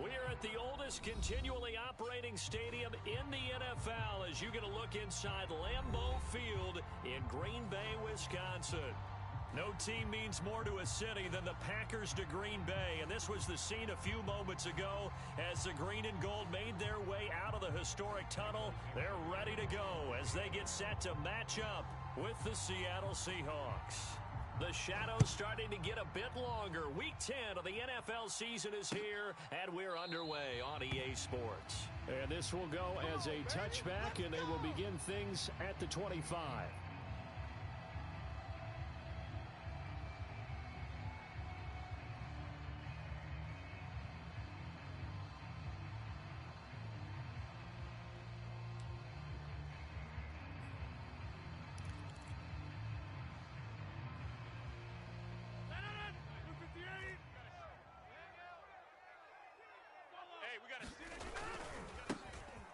We're at the oldest continually operating stadium in the NFL as you get a look inside Lambeau Field in Green Bay, Wisconsin. No team means more to a city than the Packers to Green Bay, and this was the scene a few moments ago as the green and gold made their way out of the historic tunnel. They're ready to go as they get set to match up with the Seattle Seahawks. The shadow's starting to get a bit longer. Week 10 of the NFL season is here, and we're underway on EA Sports. And this will go as a touchback, and they will begin things at the 25.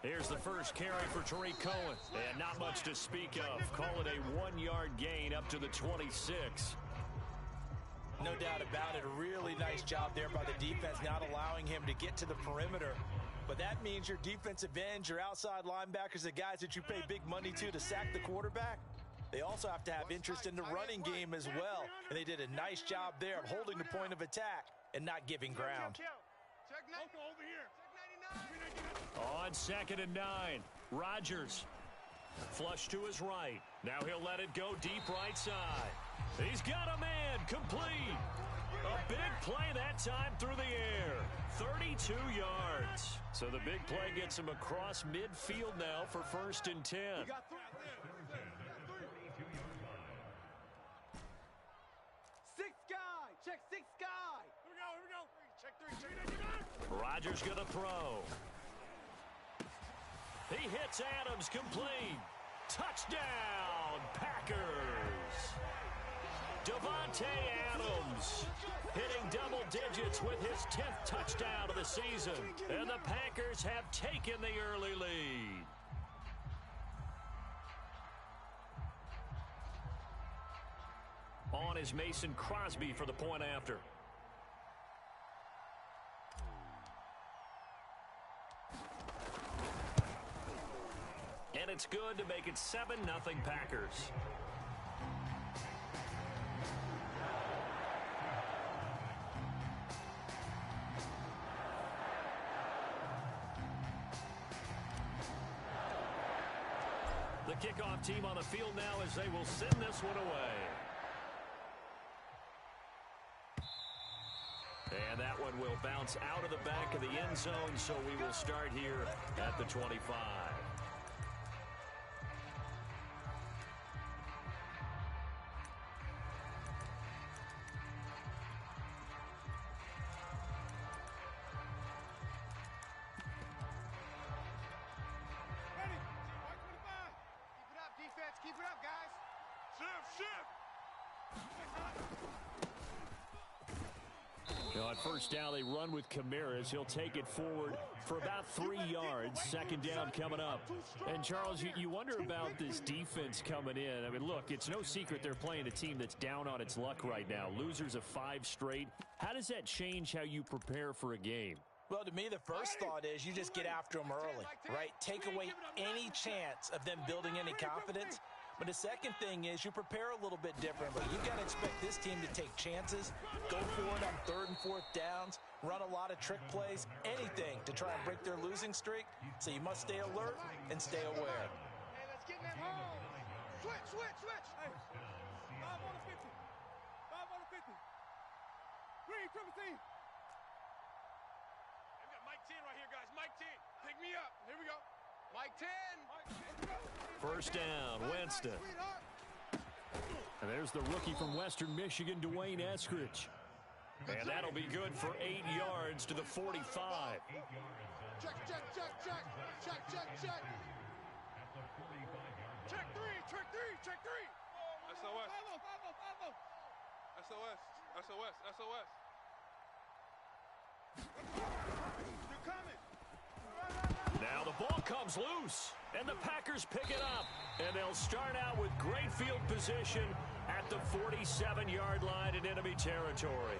Here's the first carry for Tariq Cohen. And not much to speak of. Call it a 1-yard gain up to the 26. No doubt about it. A really nice job there by the defense, not allowing him to get to the perimeter. But that means your defensive ends, your outside linebackers, the guys that you pay big money to sack the quarterback, they also have to have interest in the running game as well. And they did a nice job there of holding the point of attack and not giving ground. Over here. On 2nd and 9, Rodgers. Flush to his right. Now he'll let it go deep right side. He's got a man complete. A big play that time through the air. 32 yards. So the big play gets him across midfield now for 1st and 10. Six guy. Check six guy. Here we go. Check three. Rodgers gonna throw. He hits Adams complete. Touchdown, Packers. Davante Adams hitting double digits with his 10th touchdown of the season. And the Packers have taken the early lead. On is Mason Crosby for the point after. And it's good to make it 7-0 Packers. The kickoff team on the field now as they will send this one away. And that one will bounce out of the back of the end zone, so we will start here at the 25. Keep it up, guys. Shift. On 1st down, they run with Kamara's. He'll take it forward for about 3 yards. 2nd down coming up. And, Charles, you wonder about this defense coming in. I mean, look, it's no secret they're playing a team that's down on its luck right now. Losers of 5 straight. How does that change how you prepare for a game? Well, to me, the first thought is you just get after them early, right? Take away any chance of them building any confidence. But the second thing is you prepare a little bit differently. You've got to expect this team to take chances, go for it on 3rd and 4th downs, run a lot of trick plays, anything to try and break their losing streak. So you must stay alert and stay aware. Hey, let's get in that hole. Switch. Hey, 5 on the 50. 5 on the 50. Green, triple team. We got Mike 10 right here, guys. Mike 10. Pick me up. Here we go. Mike 10. 1st down, Winston. And there's the rookie from Western Michigan, Dwayne Eskridge. And that'll be good for 8 yards to the 45. Check. Check three. SOS. 5-0. SOS. You're coming. Now the ball comes loose, and the Packers pick it up. And they'll start out with great field position at the 47-yard line in enemy territory.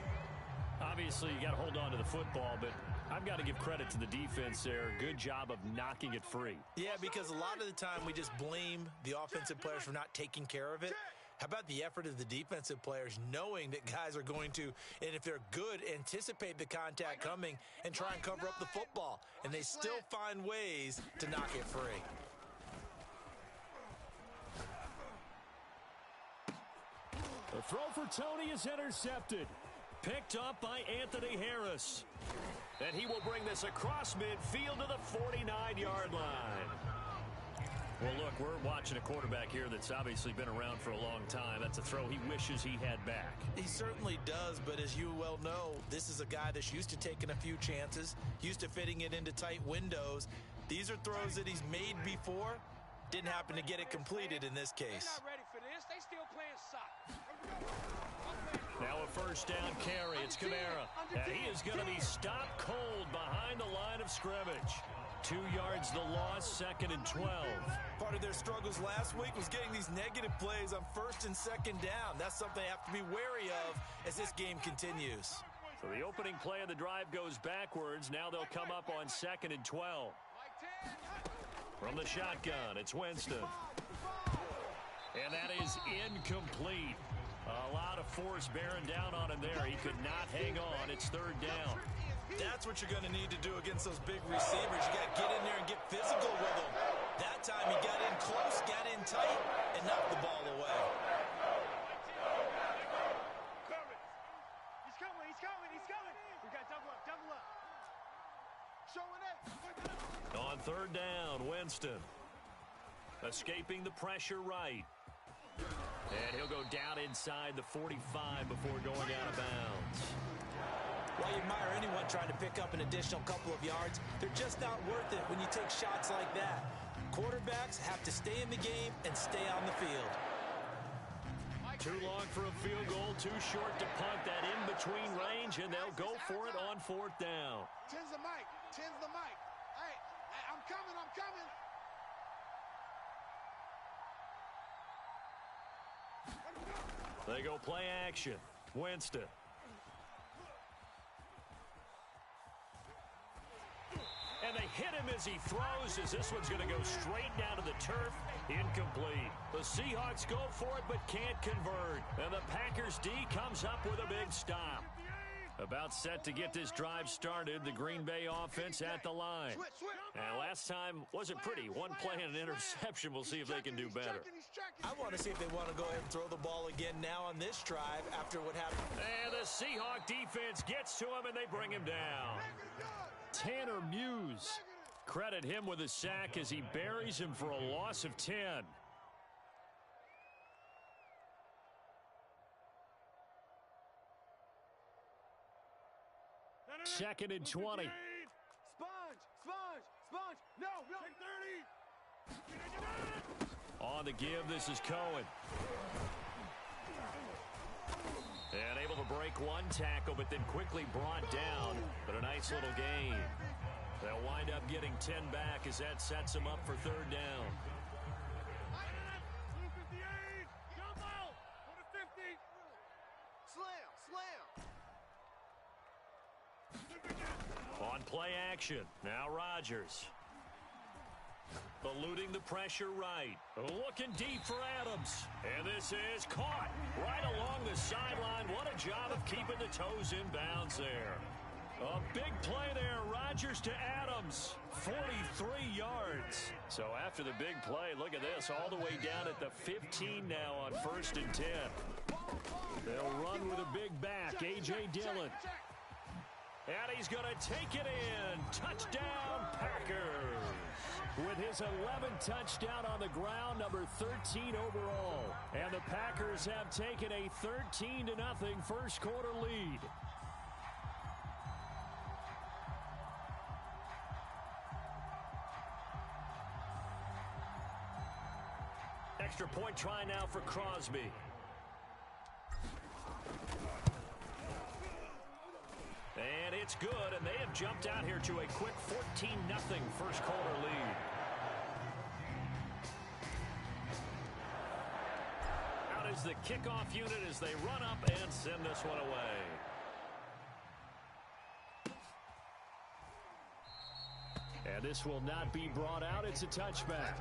Obviously, you got to hold on to the football, but I've got to give credit to the defense there. Good job of knocking it free. Yeah, because a lot of the time we just blame the offensive players for not taking care of it. How about the effort of the defensive players knowing that guys are going to, and if they're good, anticipate the contact coming and try and cover up the football. And they still find ways to knock it free. The throw for Tony is intercepted. Picked up by Anthony Harris. And he will bring this across midfield to the 49-yard line. Well, look, we're watching a quarterback here that's obviously been around for a long time. That's a throw he wishes he had back. He certainly does, but as you well know, this is a guy that's used to taking a few chances, used to fitting it into tight windows. These are throws that he's made before. Didn't happen to get it completed in this case. They're not ready for this. They still playing soccer. Now a first down carry. It's Kamara. And he is going to be stopped cold behind the line of scrimmage. 2 yards the loss, 2nd and 12. Part of their struggles last week was getting these negative plays on 1st and 2nd down. That's something they have to be wary of as this game continues. So the opening play of the drive goes backwards. Now they'll come up on 2nd and 12. From the shotgun, it's Winston. And that is incomplete. A lot of force bearing down on him there. He could not hang on. It's 3rd down. That's what you're going to need to do against those big receivers. You got to get in there and get physical with them. That time he got in close, got in tight, and knocked the ball away. He's coming. He's coming. We got double up. Showing it. On 3rd down, Winston. Escaping the pressure right. And he'll go down inside the 45 before going out of bounds. While you admire anyone trying to pick up an additional couple of yards, they're just not worth it when you take shots like that. Quarterbacks have to stay in the game and stay on the field. Too long for a field goal, too short to punt that in-between range, and they'll go for it on 4th down. Tens the mic. Hey, I'm coming. They go play action. Winston. And they hit him as he throws, as this one's going to go straight down to the turf. Incomplete. The Seahawks go for it but can't convert. And the Packers D comes up with a big stop. About set to get this drive started, the Green Bay offense at the line. And last time wasn't pretty. One play and an interception. We'll see if they can do better. I want to see if they want to go ahead and throw the ball again now on this drive after what happened. And the Seahawk defense gets to him, and they bring him down. Tanner Muse. Credit him with a sack as he buries him for a loss of 10. 2nd and 20. Sponge. No. Take 30. On the give, this is Cohen. And able to break one tackle, but then quickly brought down. But a nice little gain. They'll wind up getting 10 back as that sets them up for 3rd down. 258. Jump out. 50. Slam. On play action, now Rodgers. Eluding the pressure right. Looking deep for Adams. And this is caught right along the sideline. What a job of keeping the toes in bounds there. A big play there. Rodgers to Adams. 43 yards. So after the big play, look at this. All the way down at the 15 now on 1st and 10. They'll run with a big back. A.J. Dillon. And he's going to take it in. Touchdown, Packers. With his 11th touchdown on the ground, number 13 overall. And the Packers have taken a 13-0 first quarter lead. Extra point try now for Crosby. And it's good, and they have jumped out here to a quick 14-0 first quarter lead. Out is the kickoff unit as they run up and send this one away. And this will not be brought out. It's a touchback.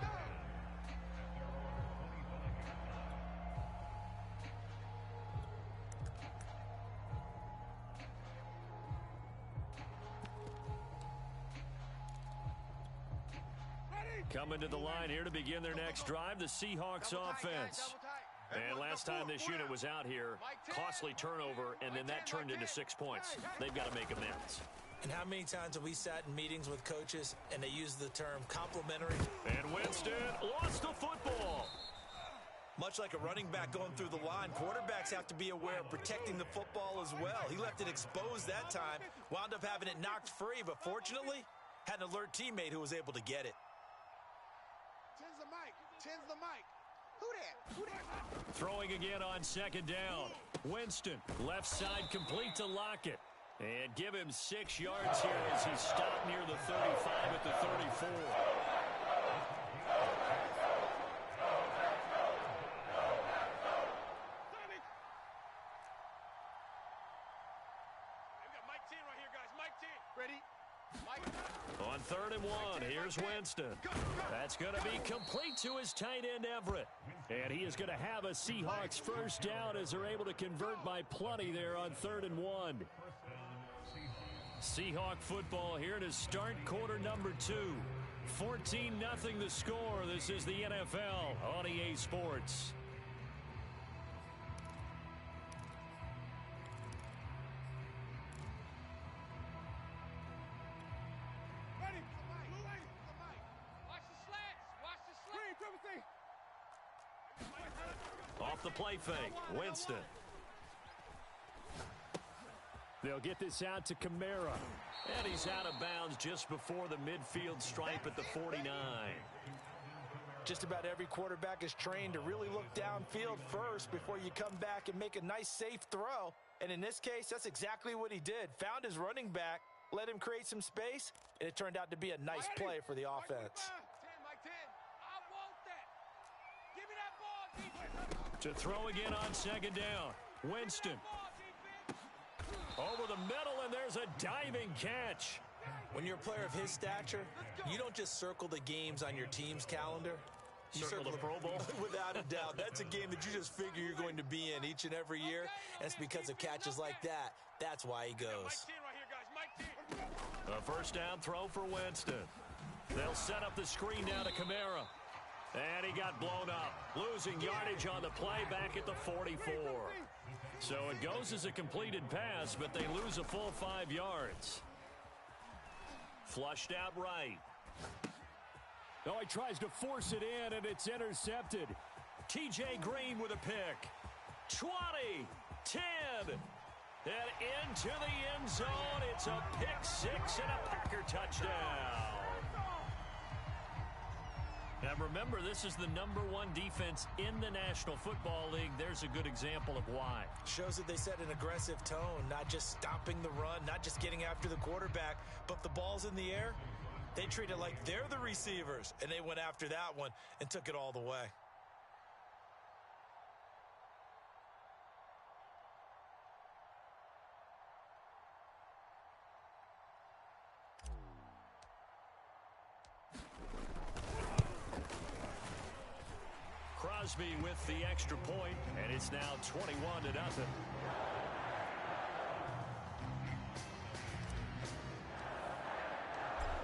Coming to the line here to begin their next drive, the Seahawks offense. And last time this unit was out here, costly turnover, and then that turned into 6 points. They've got to make amends. And how many times have we sat in meetings with coaches and they use the term complimentary? And Winston lost the football. Much like a running back going through the line, quarterbacks have to be aware of protecting the football as well. He left it exposed that time, wound up having it knocked free, but fortunately, had an alert teammate who was able to get it. Tens the mic. Tens the mic. Who that? Who that? Throwing again on second down. Winston, left side complete to Lockett. And give him 6 yards here as he stopped near the 35 at the 34. On 3rd and 1, here's Winston. That's going to be complete to his tight end, Everett. And he is going to have a Seahawks first down as they're able to convert by plenty there on 3rd and 1. Seahawk football here to start quarter number 2. 14-0 the score. This is the NFL on EA Sports. Off the play fake, Winston. They'll get this out to Kamara. And he's out of bounds just before the midfield stripe at the 49. Just about every quarterback is trained to really look downfield first before you come back and make a nice, safe throw. And in this case, that's exactly what he did. Found his running back, let him create some space, and it turned out to be a nice play for the offense. To throw again on second down. Winston. Over the middle, and there's a diving catch. When you're a player of his stature, you don't just circle the games on your team's calendar. You circle the Pro Bowl? Without a doubt. That's a game that you just figure you're going to be in each and every year. And it's because of catches like that. That's why he goes. A first down throw for Winston. They'll set up the screen down to Kamara. And he got blown up, losing yardage on the play back at the 44. So it goes as a completed pass, but they lose a full 5 yards. Flushed out right. Oh, he tries to force it in, and it's intercepted. TJ Green with a pick. 20, 10, and into the end zone. It's a pick 6 and a Packer touchdown. Now remember, this is the #1 defense in the National Football League. There's a good example of why. Shows that they set an aggressive tone, not just stopping the run, not just getting after the quarterback, but the ball's in the air. They treat it like they're the receivers, and they went after that one and took it all the way. Crosby with the extra point, and it's now 21-0.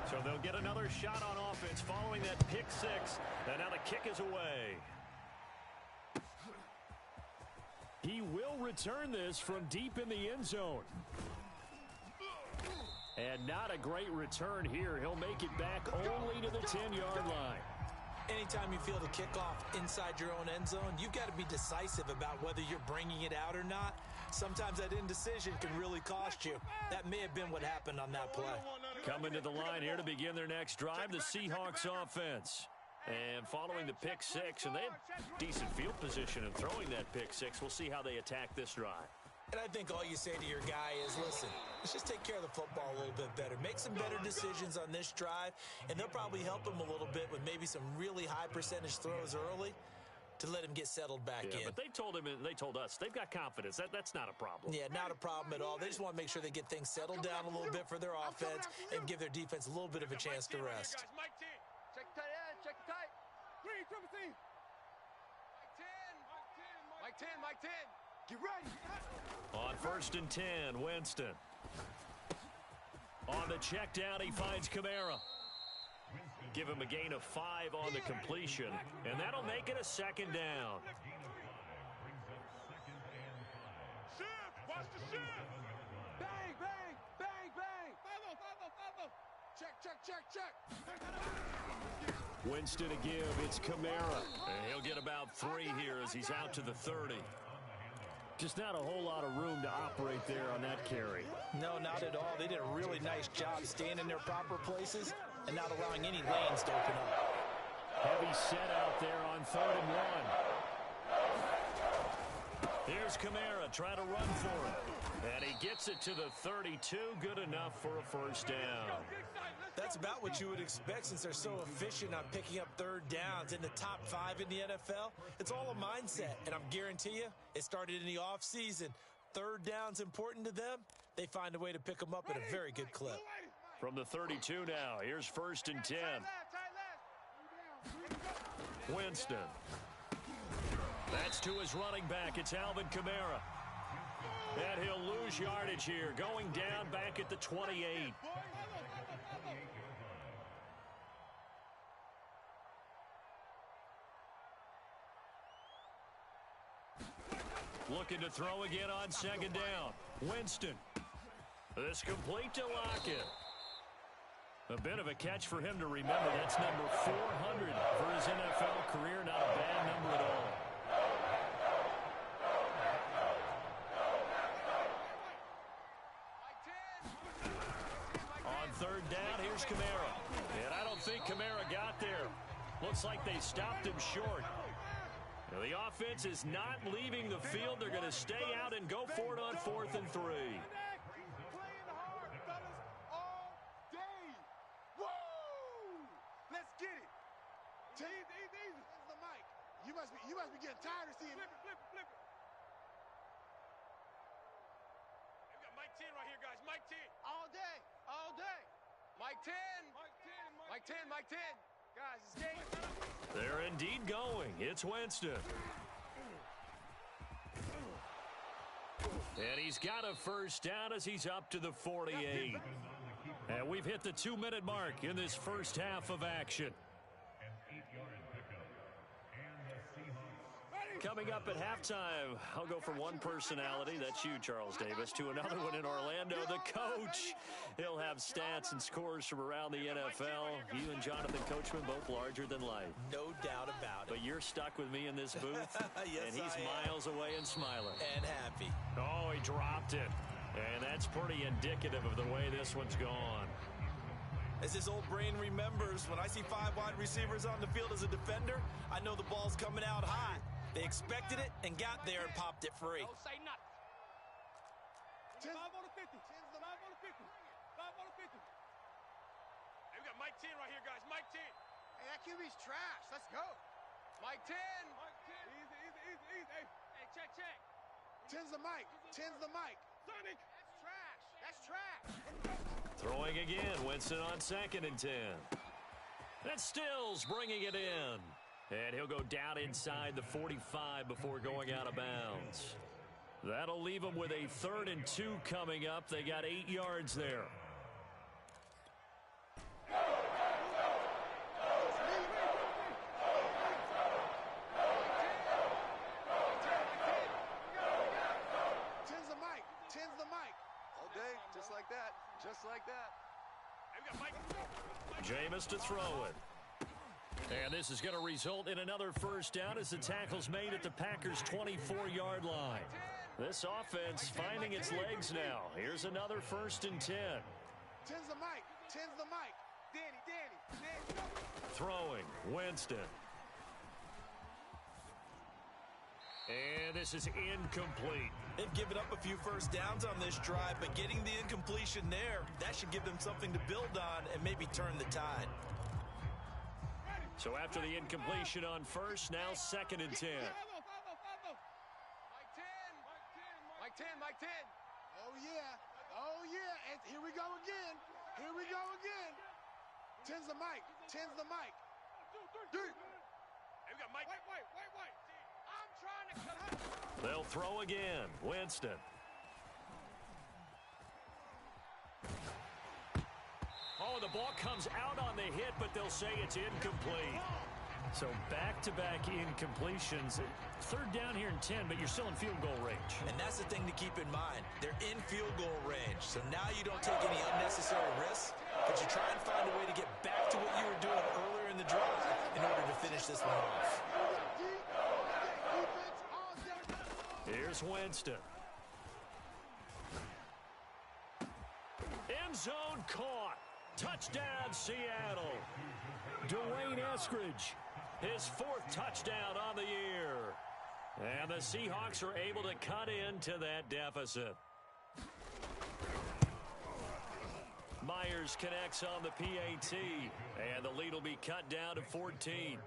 So they'll get another shot on offense following that pick 6, and now the kick is away. He will return this from deep in the end zone. And not a great return here. He'll make it back only to the 10-yard line. Anytime you field a kickoff inside your own end zone, you've got to be decisive about whether you're bringing it out or not. Sometimes that indecision can really cost you. That may have been what happened on that play. Coming to the line here to begin their next drive, the Seahawks offense. And following the pick 6, and they have decent field position in throwing that pick 6. We'll see how they attack this drive. And I think all you say to your guy is, listen, let's just take care of the football a little bit better. Make some better decisions on this drive, and they'll probably help him a little bit with maybe some really high percentage throws early. to let him get settled back in. But they told us they've got confidence. That's not a problem. Yeah, not a problem at all. They just want to make sure they get things settled down a little bit for their offense and give their defense a little bit of a chance to rest. Check the tight end. Check the tight. Green, triple team. Mike 10. Mike 10. Get ready. On 1st and 10, Winston. On the check down, he finds Kamara. Give him a gain of 5 on the completion, and that'll make it a 2nd down. Shift. Watch the shift. Bang, bang, bang, bang. Follow. Check. Winston to give. It's Kamara. And he'll get about 3 here as he's out to the 30. Just not a whole lot of room to operate there on that carry. No, not at all. They did a really nice job staying in their proper places and not allowing any lanes to open up. Heavy set out there on 3rd and 1. Here's Kamara trying to run for it. And he gets it to the 32. Good enough for a 1st down. That's about what you would expect since they're so efficient on picking up 3rd downs in the top 5 in the NFL. It's all a mindset, and I'm guarantee you it started in the offseason. 3rd down's important to them. They find a way to pick them up at a very good clip. From the 32 now, here's 1st and 10. Winston. That's to his running back. It's Alvin Kamara. And he'll lose yardage here, going down back at the 28. Looking to throw again on 2nd down. Winston. This complete to Lockett. A bit of a catch for him to remember. That's number 400 for his NFL career. Not a bad number at all. On 3rd down, here's Kamara. And I don't think Kamara got there. Looks like they stopped him short. Now, the offense is not leaving the field. They're going to stay out and go for it on 4th and 3. Let's get it. Easy. The mic. You must be getting tired of seeing. Flip it. We got Mike 10 right here, guys. Mike 10. All day. Mike 10. Mike 10. Guys, it's game. They're indeed going. It's Winston. And he's got a 1st down as he's up to the 48. And we've hit the 2-minute mark in this 1st half of action. Coming up at halftime, I'll go from one personality, that's you, Charles Davis, to another one in Orlando, the coach. He'll have stats and scores from around the NFL. You and Jonathan Coachman, both larger than life. No doubt about it. But you're stuck with me in this booth, yes, and he's miles away and smiling. And happy. Oh, he dropped it. And that's pretty indicative of the way this one's gone. As his old brain remembers, when I see 5 wide receivers on the field as a defender, I know the ball's coming out hot. They expected it and got there and popped it free. Don't say nothing. 5 on the 50. 5 on the 50. 5 on the 50. Hey, we got Mike 10 right here, guys. Mike 10. Hey, that QB's trash. Let's go. Mike 10. Easy. Hey, check. 10's the mic. 10's the mic. Sonic. That's trash. Throwing again. Winston on 2nd and 10. That's Stills bringing it in. And he'll go down inside the 45 before going out of bounds. That'll leave them with a 3rd and 2 coming up. They got 8 yards there. Tens the mic. All day, just like that. Jameis to throw it. And this is going to result in another 1st down as the tackle's made at the Packers' 24-yard line. This offense finding its legs now. Here's another 1st and 10. 10's the mic. Danny. Throwing, Winston. And this is incomplete. They've given up a few 1st downs on this drive, but getting the incompletion there, that should give them something to build on and maybe turn the tide. So after the incompletion on first, now 2nd and 10. Mike 10, Mike 10. Oh, yeah. Oh, yeah. And here we go again. Here we go again. 10's the mic. 10's the mic. 3. Hey, we got Mike. Wait. I'm trying to cut. They'll throw again. Winston. Oh, the ball comes out on the hit, but they'll say it's incomplete. So back-to-back incompletions. 3rd down here in 10, but you're still in field goal range. And that's the thing to keep in mind. They're in field goal range. So now you don't take any unnecessary risks, but you try and find a way to get back to what you were doing earlier in the drive in order to finish this one off. Here's Winston. End zone caught. Touchdown, Seattle. Dwayne Eskridge, his 4th touchdown on the year. And the Seahawks are able to cut into that deficit. Myers connects on the PAT, and the lead will be cut down to 14.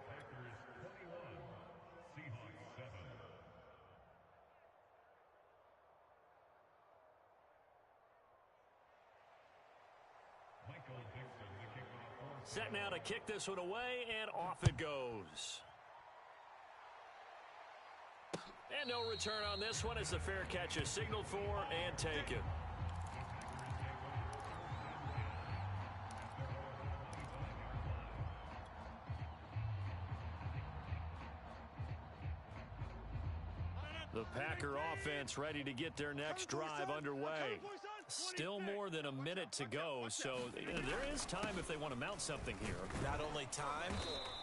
Set now to kick this one away, and off it goes. And no return on this one as the fair catch is signaled for and taken. The Packer offense ready to get their next drive underway. Still more than a minute to go, so there is time if they want to mount something here. Not only time,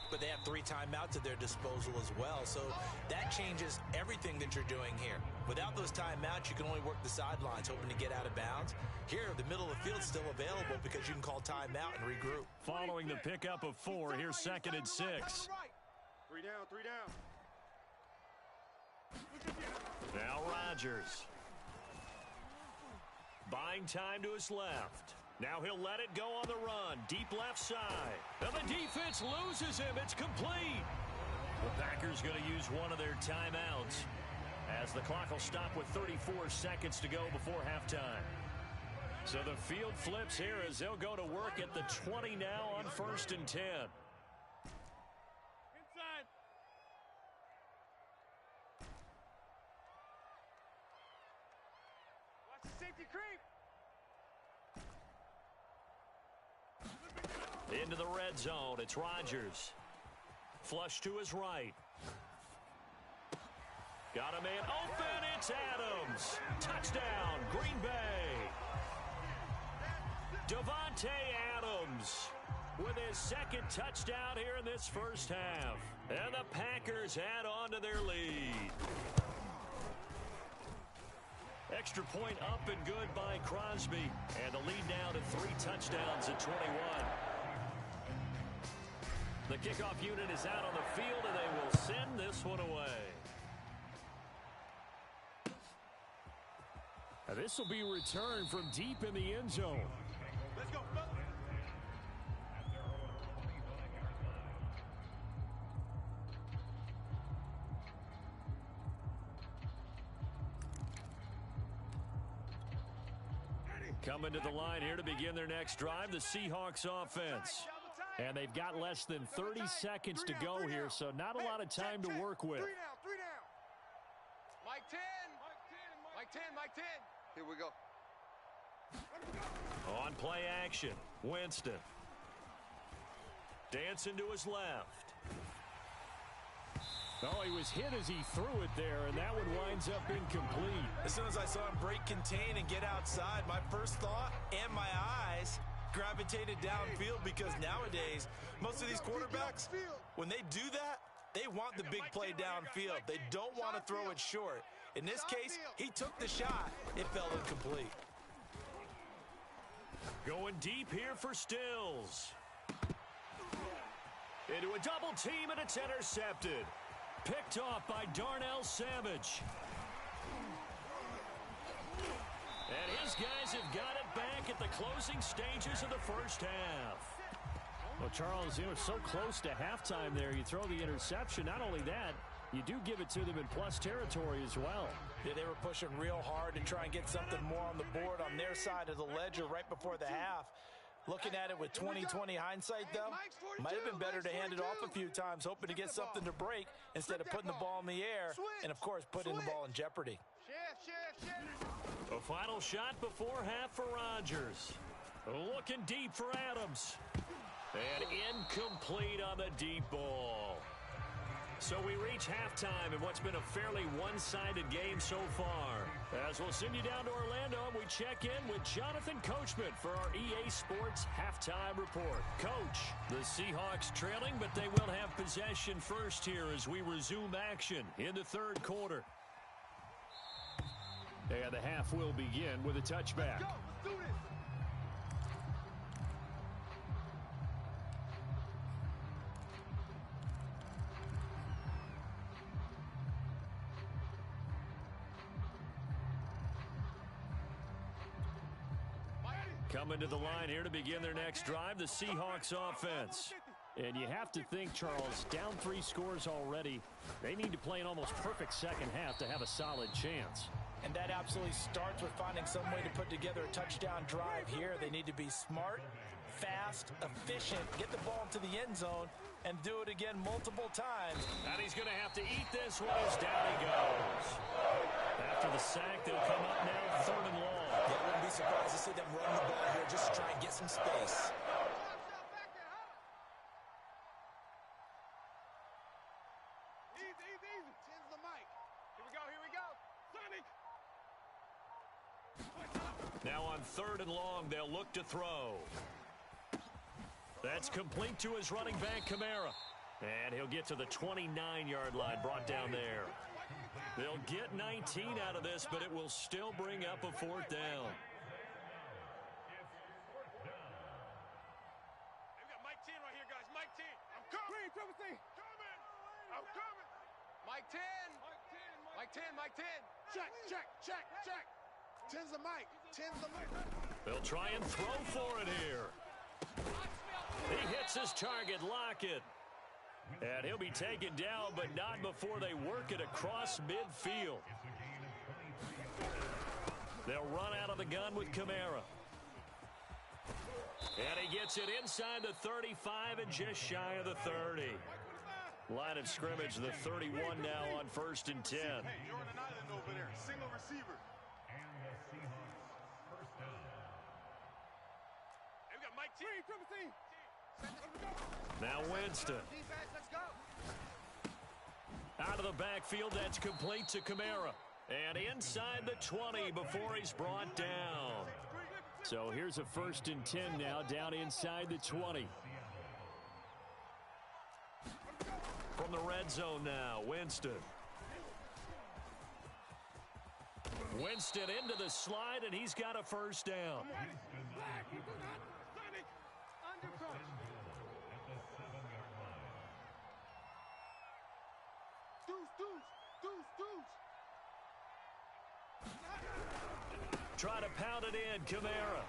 but they have 3 timeouts at their disposal as well. So that changes everything that you're doing here. Without those timeouts, you can only work the sidelines, hoping to get out of bounds. Here, the middle of the field's still available because you can call timeout and regroup. Following the pickup of 4, here's 2nd and 6. 3 down, 3 down. Now Rodgers. Buying time to his left. Now he'll let it go on the run. Deep left side. And the defense loses him. It's complete. The Packers going to use one of their timeouts as the clock will stop with 34 seconds to go before halftime. So the field flips here as they'll go to work at the 20 now on 1st and 10. Inside. Watch the safety creep. Into the red zone. It's Rodgers. Flush to his right. Got a man open. It's Adams. Touchdown, Green Bay. Davante Adams with his 2nd touchdown here in this first half. And the Packers add on to their lead. Extra point up and good by Crosby. And the lead now to 3 touchdowns at 21. The kickoff unit is out on the field, and they will send this one away. Now this will be returned from deep in the end zone. Let's go. Coming to the line here to begin their next drive, the Seahawks offense. And they've got less than 30 seconds to go here, so not a lot of time to work with. 3 down. Mike 10. Mike 10, Mike 10. Here we go. On play action, Winston. Dancing to his left. Oh, he was hit as he threw it there, and that one winds up incomplete. As soon as I saw him break contain and get outside, my first thought and my eyes gravitated downfield, because nowadays, most of these quarterbacks, when they do that, they want the big play downfield. They don't want to throw it short. In this case, he took the shot. It fell incomplete. Going deep here for Stills. Into a double team, and it's intercepted. Picked off by Darnell Savage. And his guys have got it back at the closing stages of the first half. Well, Charles, so close to halftime there. You throw the interception. Not only that, you do give it to them in plus territory as well. Yeah, they were pushing real hard to try and get something more on the board on their side of the ledger right before the half. Looking at it with 20/20 hindsight, though, might have been better to hand it off a few times, hoping to get something to break instead of putting the ball in the air and, of course, putting the ball in jeopardy. A final shot before half for Rodgers. Looking deep for Adams. And incomplete on the deep ball. So we reach halftime in what's been a fairly one-sided game so far. As we'll send you down to Orlando, and we check in with Jonathan Coachman for our EA Sports Halftime Report. Coach, the Seahawks trailing, but they will have possession first here as we resume action in the third quarter. And the half will begin with a touchback. Let's go. Let's do this. Coming to the line here to begin their next drive, the Seahawks offense. And you have to think, Charles, down 3 scores already. They need to play an almost perfect second half to have a solid chance. And that absolutely starts with finding some way to put together a touchdown drive here. They need to be smart, fast, efficient, get the ball into the end zone, and do it again multiple times. And he's going to have to eat this one as down he goes. After the sack, they'll come up now 3rd and long. Yeah, I wouldn't be surprised to see them run the ball here just to try and get some space. Easy. Tens the mic. Here we go. Sonic. Now on 3rd and long, they'll look to throw. That's complete to his running back, Kamara. And he'll get to the 29-yard line, brought down there. They'll get 19 out of this, but it will still bring up a 4th down. We've got Mike 10 right here, guys. Mike 10. I'm coming. Coming. I'm coming. Mike 10. Mike 10. Check. 10's the mic. They'll try and throw for it here. He hits his target, Lockett. And he'll be taken down, but not before they work it across midfield. They'll run out of the gun with Kamara. And he gets it inside the 35 and just shy of the 30. Line of scrimmage, the 31 now on 1st and 10. Hey, you're on an island over there. Single receiver. Hey, we got Mike 10. Now Winston. Out of the backfield, that's complete to Kamara. And inside the 20 before he's brought down. So here's a 1st and 10 now, down inside the 20. From the red zone now, Winston. Winston into the slide, and he's got a 1st down. Try to pound it in, Kamara.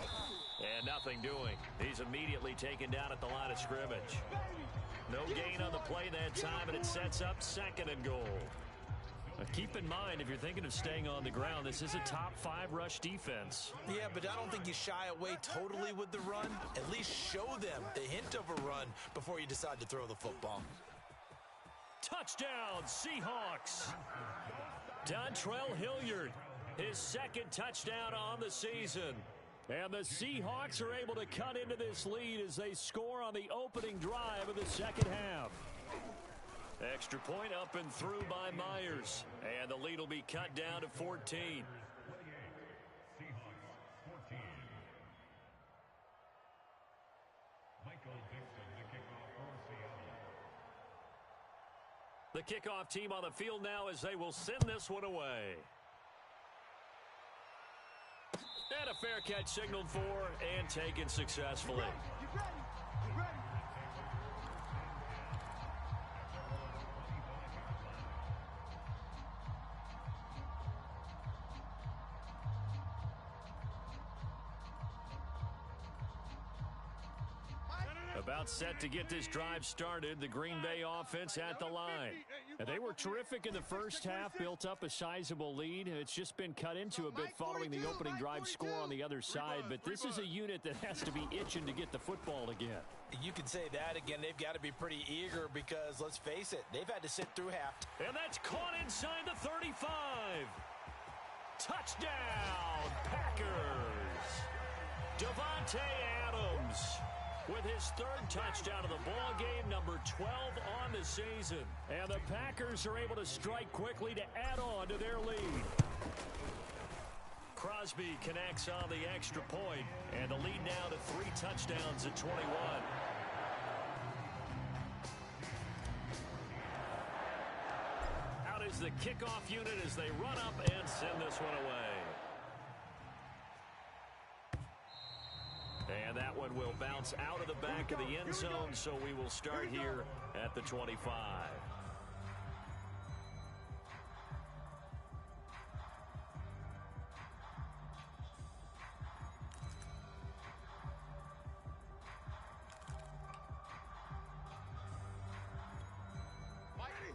And nothing doing. He's immediately taken down at the line of scrimmage. No gain on the play that time, and it sets up 2nd and goal. Now keep in mind, if you're thinking of staying on the ground, this is a top 5 rush defense. Yeah, but I don't think you shy away totally with the run. At least show them the hint of a run before you decide to throw the football. Touchdown, Seahawks. Dontrell Hilliard, his 2nd touchdown on the season. And the Seahawks are able to cut into this lead as they score on the opening drive of the second half. Extra point up and through by Myers. And the lead will be cut down to 14. The kickoff team on the field now as they will send this one away. And a fair catch signaled for and taken successfully. About set to get this drive started, the Green Bay offense at the line. And they were terrific in the first half, built up a sizable lead. It's just been cut into a bit following the opening drive score on the other side, but this is a unit that has to be itching to get the football again. You can say that again. They've got to be pretty eager because, let's face it, they've had to sit through half. And that's caught inside the 35. Touchdown, Packers. Davante Adams with his third touchdown of the ball game, number 12 on the season. And the Packers are able to strike quickly to add on to their lead. Crosby connects on the extra point, and the lead now to 3 touchdowns at 21. Out is the kickoff unit as they run up and send this one away. And that one will bounce out of the back of the end zone, so we will start here at the 25.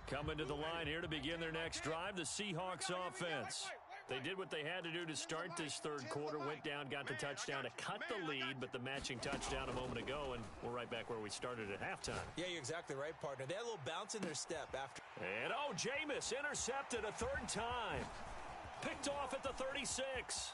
Coming to the line here to begin their next drive, the Seahawks offense. They did what they had to do to start this third quarter, went down, got the touchdown to cut the lead, but the matching touchdown a moment ago, and we're right back where we started at halftime. Yeah, you're exactly right, partner. They had a little bounce in their step after. And, oh, Jameis intercepted a third time. Picked off at the 36.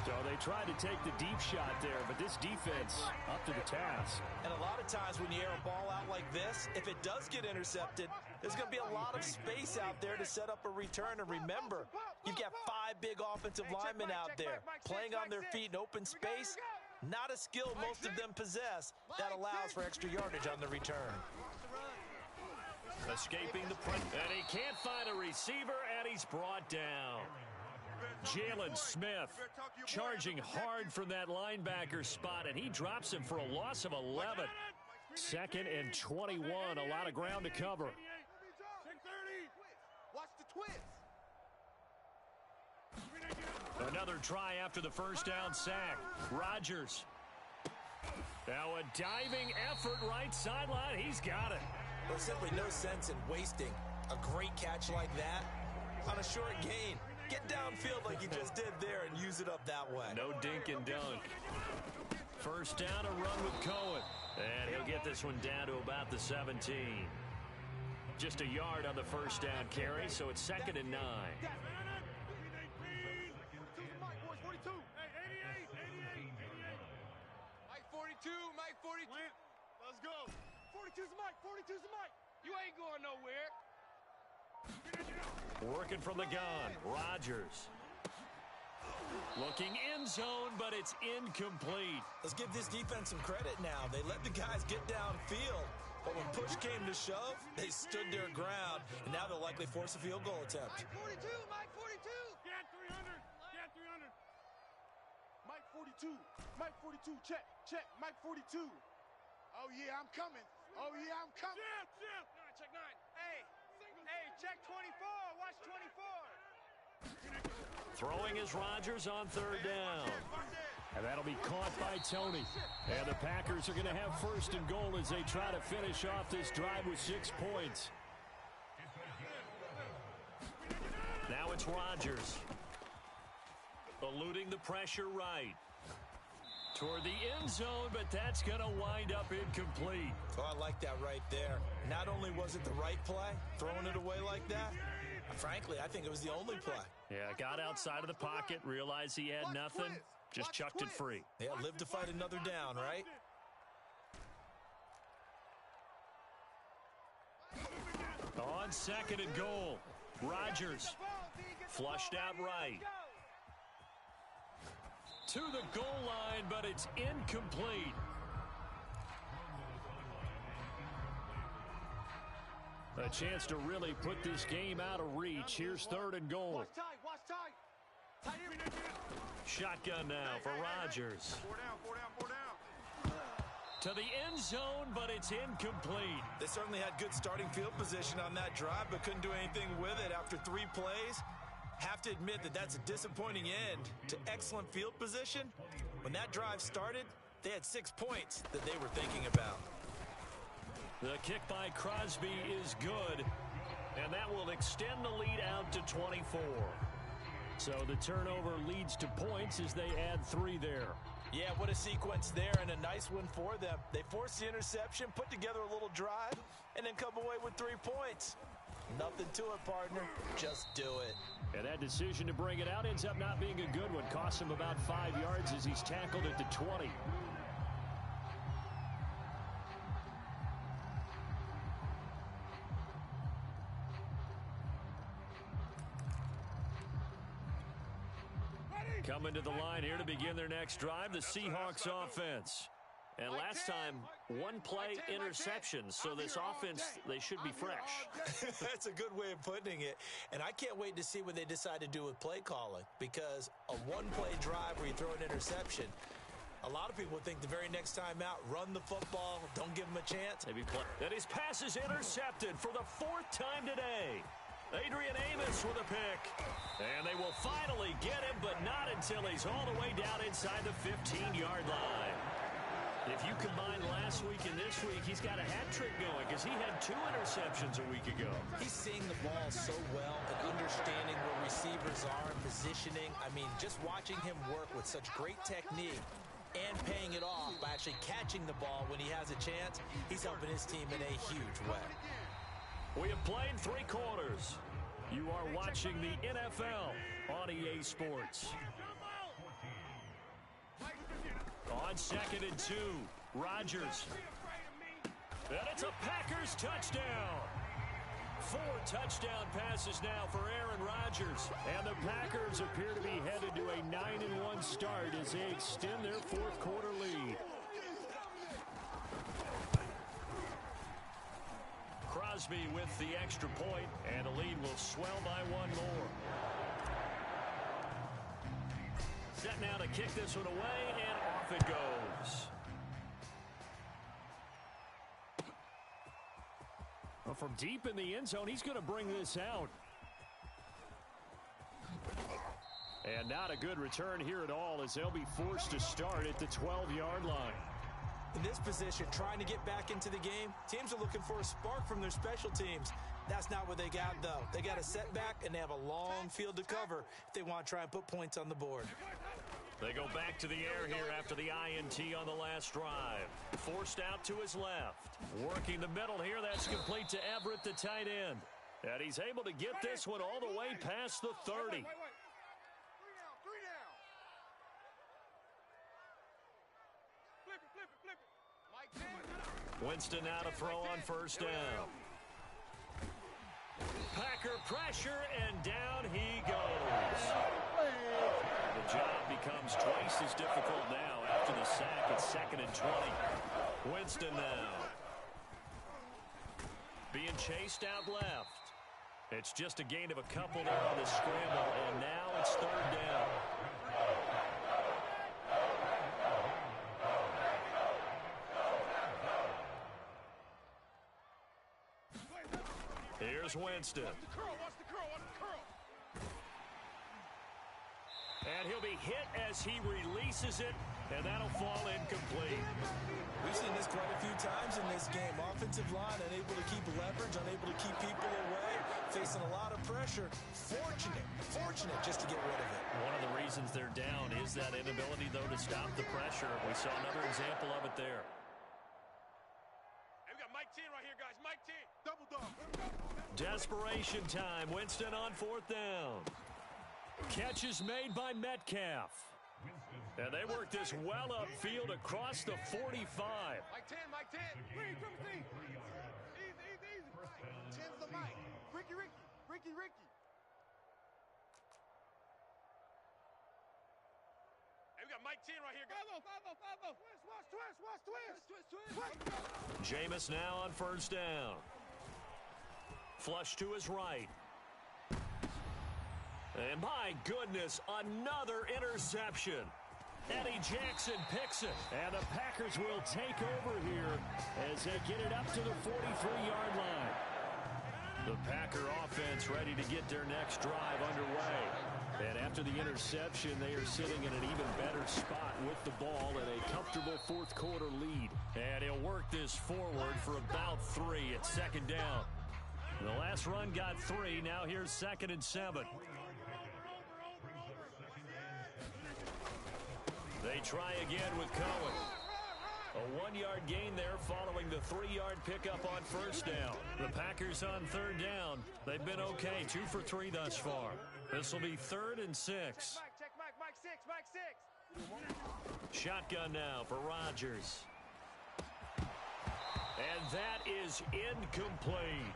So they tried to take the deep shot there, but this defense up to the task. And a lot of times when you air a ball out like this, if it does get intercepted, there's going to be a lot of space out there to set up a return. And remember, you've got 5 big offensive linemen out there playing on their feet in open space. Not a skill most of them possess that allows for extra yardage on the return. Escaping the press, and he can't find a receiver, and he's brought down. Jalen Smith charging hard from that linebacker spot, and he drops him for a loss of 11. 2nd and 21, a lot of ground to cover. Watch the twist. Another try after the first down sack. Rodgers. Now a diving effort right sideline. He's got it. There's simply no sense in wasting a great catch like that on a short gain. Get downfield like you just did there and use it up that way. No dink and dunk. First down, a run with Cohen. And he'll get this one down to about the 17. Just a yard on the first down carry, so it's 2nd and 9. Mike 42, Mike 42. Let's go. 42's the Mike, 42's the Mike. You ain't going nowhere. Working from the gun, Rodgers. Looking end zone, but it's incomplete. Let's give this defense some credit now. They let the guys get downfield, but when push came to shove, they stood their ground, and now they'll likely force a field goal attempt. Mike 42, Mike 42. Get 300, get 300. Mike 42, Mike 42, check, check, Mike 42. Oh, yeah, I'm coming. Oh, yeah, I'm coming. Chip. 9, check 9. Hey, check 24. Watch 24. Throwing is Rodgers on 3rd down. And that'll be caught by Tony. And the Packers are going to have 1st and goal as they try to finish off this drive with 6 points. Now it's Rodgers. Eluding the pressure right. Toward the end zone, but that's going to wind up incomplete. Oh, I like that right there. Not only was it the right play, throwing it away like that, frankly, I think it was the only play. Yeah, got outside of the pocket, realized he had nothing, just chucked it free. Yeah, live to fight another down, right? On 2nd and goal, Rodgers flushed out right. To the goal line, but it's incomplete. A chance to really put this game out of reach. Here's 3rd and goal. Watch tight. Shotgun now for Rodgers. 4 down. To the end zone, but it's incomplete. They certainly had good starting field position on that drive, but couldn't do anything with it after 3 plays. Have to admit that that's a disappointing end to excellent field position, When that drive started, they had 6 points that they were thinking about. The kick by Crosby is good, and that will extend the lead out to 24. So the turnover leads to points as they add 3 there. Yeah, what a sequence there, and a nice one for them. They forced the interception, put together a little drive, and then come away with 3 points. Nothing to it, partner. Just do it. And that decision to bring it out ends up not being a good one. Costs him about 5 yards as he's tackled at the 20. Coming to the line here to begin their next drive, the Seahawks offense. And last time, 1 play interception, so this offense, they should be fresh. That's a good way of putting it. And I can't wait to see what they decide to do with play calling, because a 1-play drive where you throw an interception, a lot of people think the very next time out, run the football, don't give them a chance. And his pass is intercepted for the 4th time today. Adrian Amos with a pick. And they will finally get him, but not until he's all the way down inside the 15-yard line. If you combine last week and this week, he's got a hat trick going because he had 2 interceptions a week ago. He's seeing the ball so well and understanding where receivers are and positioning. I mean, just watching him work with such great technique and paying it off by actually catching the ball when he has a chance, he's helping his team in a huge way. We have played 3 quarters. You are watching the NFL on EA Sports. On 2nd and 2, Rodgers. And it's a Packers touchdown. 4 touchdown passes now for Aaron Rodgers. And the Packers appear to be headed to a 9-1 start as they extend their 4th quarter lead. Crosby with the extra point, and the lead will swell by 1 more. Set now to kick this one away, and off it goes. Well, from deep in the end zone, he's going to bring this out. And not a good return here at all as they'll be forced to start at the 12-yard line. In this position, trying to get back into the game, teams are looking for a spark from their special teams. That's not what they got, though. They got a setback, and they have a long field to cover if they want to try and put points on the board. They go back to the air here after the INT on the last drive. Forced out to his left. Working the middle here, that's complete to Everett, the tight end. And he's able to get this one all the way past the 30. Winston now to throw on 1st down. Packer pressure, and down he goes. The job becomes twice as difficult now after the sack. It's 2nd and 20. Winston now. Being chased out left. It's just a gain of a couple there on the scramble, and now it's 3rd down. Here's Winston. And he'll be hit as he releases it, and that'll fall incomplete. We've seen this quite a few times in this game. Offensive line unable to keep leverage, unable to keep people away, facing a lot of pressure. Fortunate just to get rid of it. One of the reasons they're down is that inability, though, to stop the pressure. We saw another example of it there. Hey, we got Mike 10 right here, guys. Mike 10. Double dog. Desperation time. Winston on 4th down. Catch is made by Metcalf. And they work this well upfield across the 45. Mike 10, Mike 10. Easy. 10's the Mike. Ricky. Hey, we got Mike 10 right here, guys. 5-0. Twist. Jameis now on 1st down. Flush to his right. And my goodness, another interception. Eddie Jackson picks it. And the Packers will take over here as they get it up to the 43-yard line. The Packer offense ready to get their next drive underway. And after the interception, they are sitting in an even better spot with the ball and a comfortable fourth quarter lead. And he'll work this forward for about 3 at second down. The last run got 3. Now here's 2nd and 7. They try again with Cohen. A 1-yard gain there following the 3-yard pickup on first down. The Packers on third down. They've been okay, 2 for 3 thus far. This will be 3rd and 6. Check Mike 6. Shotgun now for Rodgers. And that is incomplete.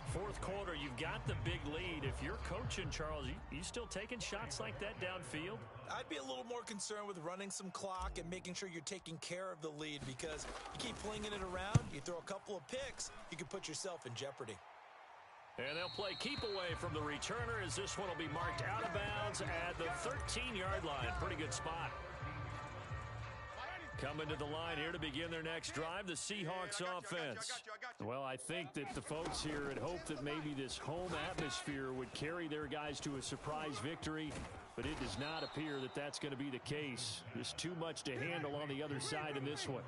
Fourth quarter, you've got the big lead. If you're coaching, Charles, you still taking shots like that downfield? I'd be a little more concerned with running some clock and making sure you're taking care of the lead, because you keep flinging it around, you throw a couple of picks, you can put yourself in jeopardy. And they'll play keep away from the returner as this one will be marked out of bounds at the 13-yard line. Pretty good spot. Coming to the line here to begin their next drive, the Seahawks offense. Well, I think that the folks here had hoped that maybe this home atmosphere would carry their guys to a surprise victory, but it does not appear that that's going to be the case. There's too much to handle on the other side in this one.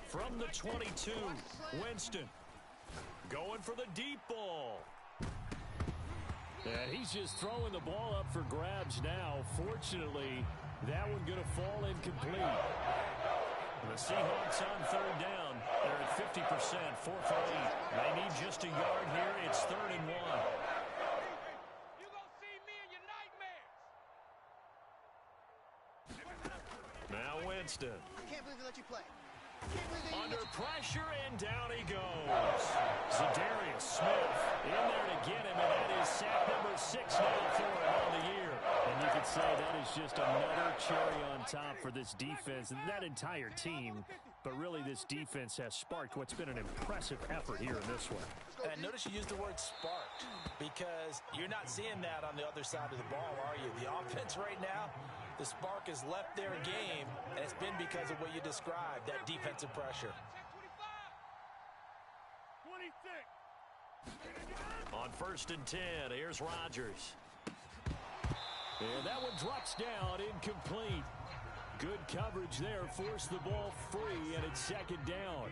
From the 22, Winston going for the deep ball. And he's just throwing the ball up for grabs now. Fortunately, that one going to fall incomplete. The Seahawks on third down. They're at 50%, 4 for 8. They need just a yard here. It's 3rd and 1. You gonna see me in your nightmares. Now Winston. I can't believe they let you play. Under pressure, and down he goes. Zadarius Smith in there to get him, and that is sack number 6 now for him on the year. And you could say that is just another cherry on top for this defense and that entire team. But really, this defense has sparked what's been an impressive effort here in this one. And notice you used the word sparked, because you're not seeing that on the other side of the ball, are you? The offense right now, the spark has left their game, and it's been because of what you described, that defensive pressure. 26. On 1st and 10, here's Rodgers. And that one drops down, incomplete. Good coverage there, forced the ball free, and it's 2nd down.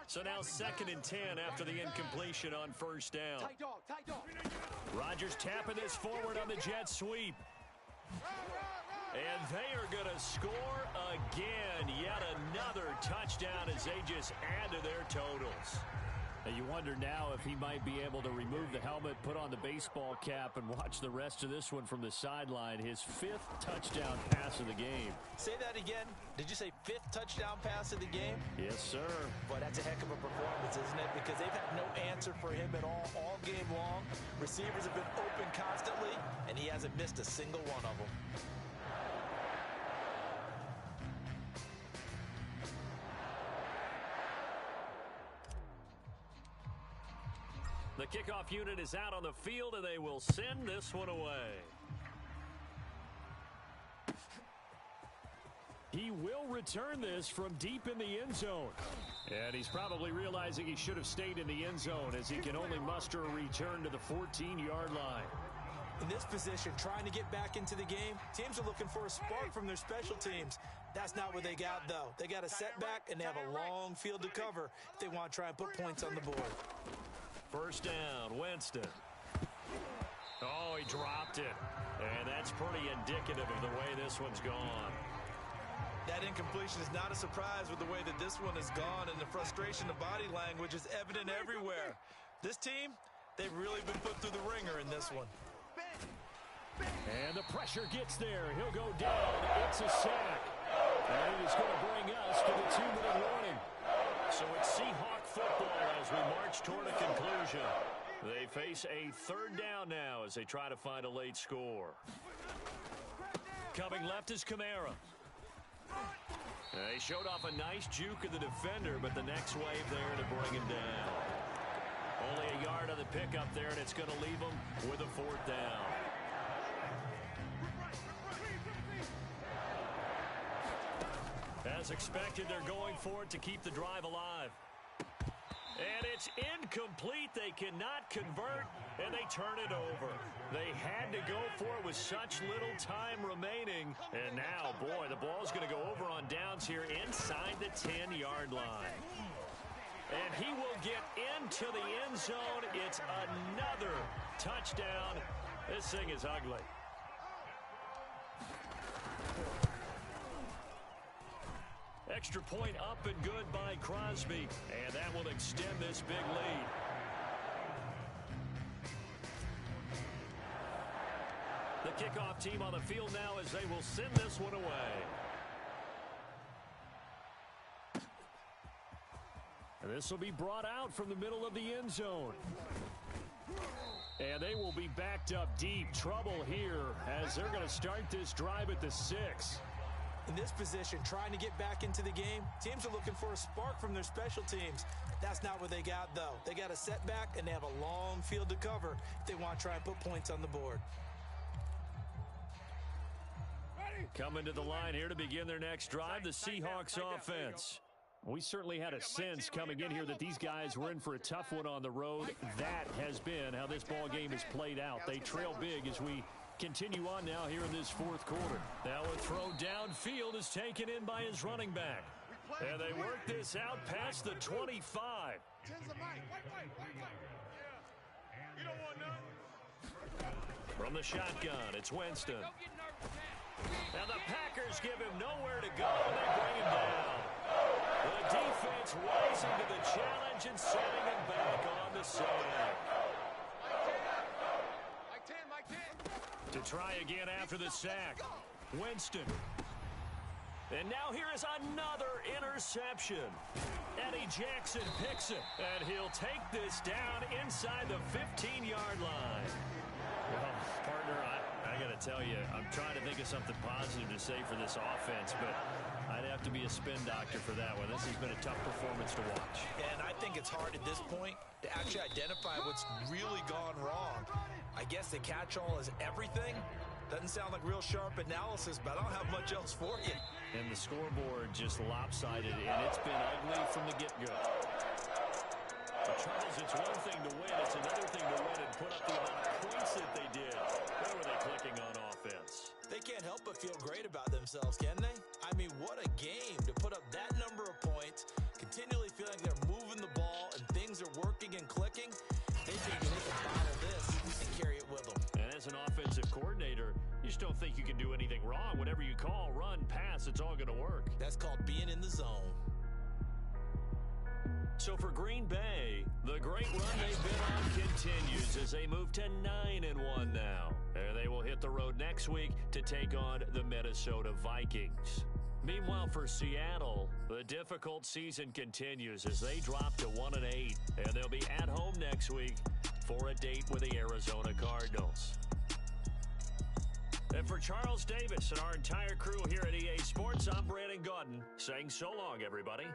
So now 2nd and 10 after the incompletion on first down. Tight dog. Rodgers tapping this forward on the jet sweep. And they are going to score again. Yet another touchdown as they just add to their totals. And you wonder now if he might be able to remove the helmet, put on the baseball cap, and watch the rest of this one from the sideline. His 5th touchdown pass of the game. Say that again. Did you say 5th touchdown pass of the game? Yes, sir. Boy, that's a heck of a performance, isn't it? Because they've had no answer for him at all game long. Receivers have been open constantly, and he hasn't missed a single one of them. The kickoff unit is out on the field, and they will send this one away. He will return this from deep in the end zone. And he's probably realizing he should have stayed in the end zone, as he can only muster a return to the 14-yard line. In this position, trying to get back into the game, teams are looking for a spark from their special teams. That's not what they got, though. They got a setback, and they have a long field to cover if they want to try and put points on the board. First down, Winston. Oh, he dropped it. And that's pretty indicative of the way this one's gone. That incompletion is not a surprise with the way that this one has gone, and the frustration of body language is evident everywhere. This team, they've really been put through the ringer in this one. And the pressure gets there. He'll go down. It's a sack. And it is going to bring us to the 2-minute warning. So it's Seahawk football as we march toward a conclusion. They face a 3rd down now as they try to find a late score. Coming left is Kamara. They showed off a nice juke of the defender, but the next wave there to bring him down. Only a yard on the pickup there, and it's going to leave him with a 4th down. As expected, they're going for it to keep the drive alive. And it's incomplete. They cannot convert, and they turn it over. They had to go for it with such little time remaining. And now, boy, the ball's going to go over on downs here inside the 10-yard line. And he will get into the end zone. It's another touchdown. This thing is ugly. Extra point up and good by Crosby. And that will extend this big lead. The kickoff team on the field now as they will send this one away. And this will be brought out from the middle of the end zone. And they will be backed up deep. Trouble here as they're going to start this drive at the 6. In this position, trying to get back into the game, teams are looking for a spark from their special teams. That's not what they got, though. They got a setback, and they have a long field to cover if they want to try and put points on the board. Coming to the line here to begin their next drive, the Seahawks offense. We certainly had a sense coming in here that these guys were in for a tough one on the road. That has been how this ball game has played out. They trail big as we continue on now here in this fourth quarter. Now a throw downfield is taken in by his running back. And they work this out past the 25. From the shotgun, it's Winston. And the Packers give him nowhere to go, and they bring him down. The defense rising to the challenge and setting him back on the side. To try again after the sack. Winston. And now here is another interception. Eddie Jackson picks it. And he'll take this down inside the 15-yard line. Well, partner, I got to tell you, I'm trying to think of something positive to say for this offense, but I'd have to be a spin doctor for that one. This has been a tough performance to watch. And I think it's hard at this point to actually identify what's really gone wrong. I guess the catch-all is everything. Doesn't sound like real sharp analysis, but I don't have much else for you. And the scoreboard just lopsided, and it's been ugly from the get-go. The trouble is, it's one thing to win, it's another thing to win and put up the amount of points that they did. Where were they clicking on offense? They can't help but feel great about themselves, can they? I mean, what a game to put up that number of points, continually feeling they're moving the ball and things are working and clicking. They think they can bottle this and carry it with them. And as an offensive coordinator, you just don't think you can do anything wrong. Whatever you call, run, pass, it's all going to work. That's called being in the zone. So for Green Bay, the great run they've been on continues as they move to 9-1 now. And they will hit the road next week to take on the Minnesota Vikings. Meanwhile, for Seattle, the difficult season continues as they drop to 1-8. And they'll be at home next week for a date with the Arizona Cardinals. And for Charles Davis and our entire crew here at EA Sports, I'm Brandon Gaudin saying so long, everybody.